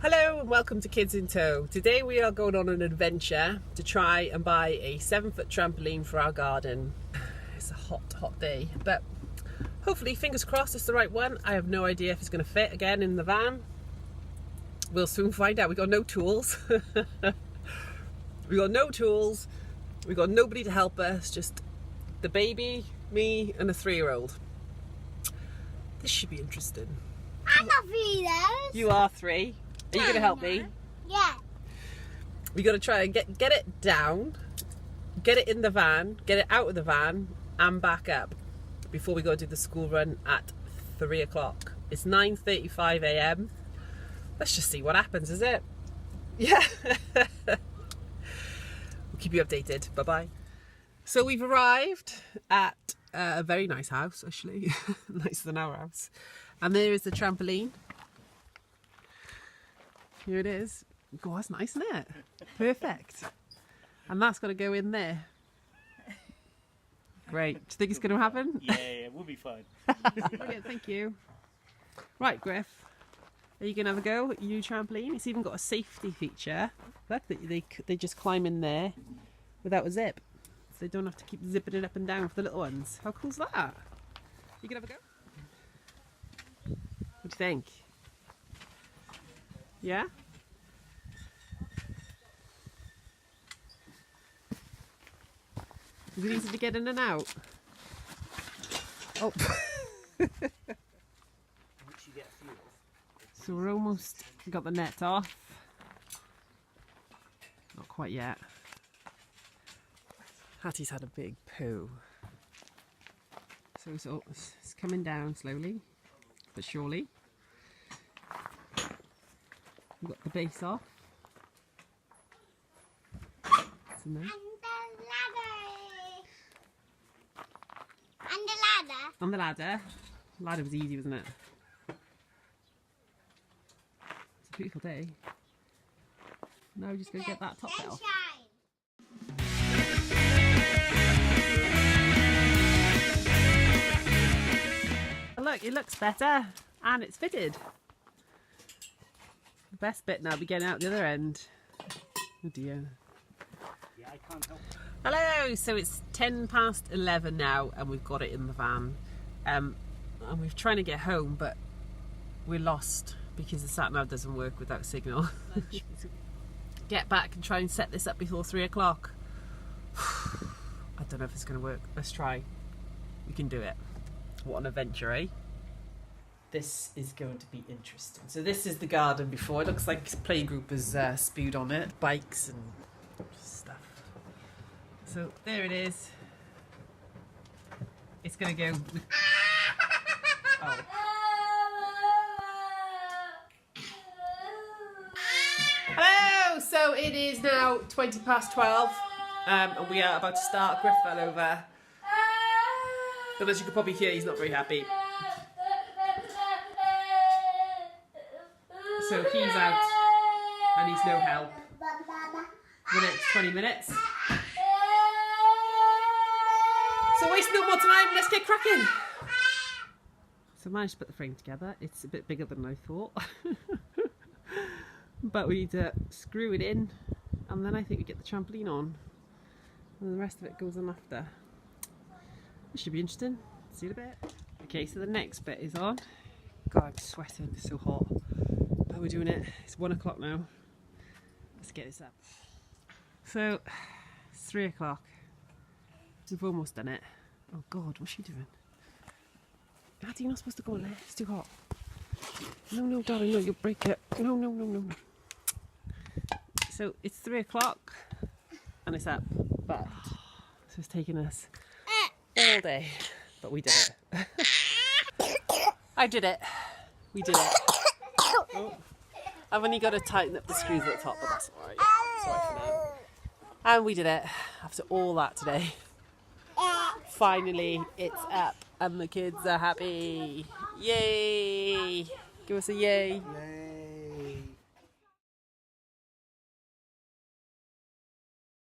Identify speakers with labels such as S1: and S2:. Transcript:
S1: Hello and welcome to Kidsntoe. Today we are going on an adventure to try and buy a 7-foot trampoline for our garden. It's a hot day, but hopefully, fingers crossed, it's the right one. I have no idea if it's going to fit again in the van. We'll soon find out. We got no tools. We got no tools. We got nobody to help us. Just the baby, me, and a 3-year-old. This should be interesting.
S2: I'm not 3 though.
S1: You are 3. Are you going to help me?
S2: Yeah.
S1: We got to try and get it down, get it in the van, get it out of the van, and back up before we go do the school run at 3 o'clock. It's 9:35 a.m. Let's just see what happens, is it? Yeah. We'll keep you updated. Bye-bye. So we've arrived at a very nice house, actually. Nicer than our house. And there is the trampoline. Here it is. Oh, that's nice, isn't it? Perfect. And that's got to go in there. Great. Do you think it's going to happen?
S3: Yeah, we'll be fine.
S1: Okay, thank you. Right, Griff. Are you going to have a go at your new trampoline? It's even got a safety feature. Look, they just climb in there without a zip. So they don't have to keep zipping it up and down for the little ones. How cool's that? You going to have a go? What do you think? Yeah? Is it easy to get in and out? Oh. So we're almost got the net off. Not quite yet. Hattie's had a big poo. So it's coming down slowly, but surely. We've got the base off. It's in there.
S2: And the ladder.
S1: On the ladder. The ladder was easy, wasn't it? It's a beautiful day. Now we're just going to get that top bit off. Look, it looks better and it's fitted. The best bit now will be getting out the other end. Oh dear.
S3: Yeah, I can't help.
S1: Hello, so it's 11:10 now and we've got it in the van. And we're trying to get home, but we're lost because the sat-nav doesn't work without signal. Get back and try and set this up before 3 o'clock. I don't know if it's going to work. Let's try. We can do it. What an adventure, eh? This is going to be interesting. So this is the garden before. It looks like playgroup has spewed on it. Bikes and stuff. So there it is. It's going to go with... Oh. Hello! So it is now 12:20. And we are about to start. Griff fell over. But as you can probably hear, he's not very happy. So he's out and he's no help for the next 20 minutes. So waste no more time, let's get cracking. So I managed to put the frame together. It's a bit bigger than I thought. But we need to screw it in and then I think we get the trampoline on. And the rest of it goes on after. This should be interesting. See you in a bit. Okay, so the next bit is on. God, I'm sweating, it's so hot. But we're doing it. It's 1 o'clock now. Let's get this up. So, it's 3 o'clock. We've almost done it. Oh God, what's she doing? Addie, you're not supposed to go in there. It's too hot. No, darling, no, you'll break it. No. So, it's 3 o'clock and it's up. But, so it's taking us all day. But we did it. I did it. We did it. Oh. I've only got to tighten up the screws at the top, but that's alright. Sorry for now. And we did it. After all that today. Finally, it's up and the kids are happy. Yay! Give us a yay.
S3: Yay.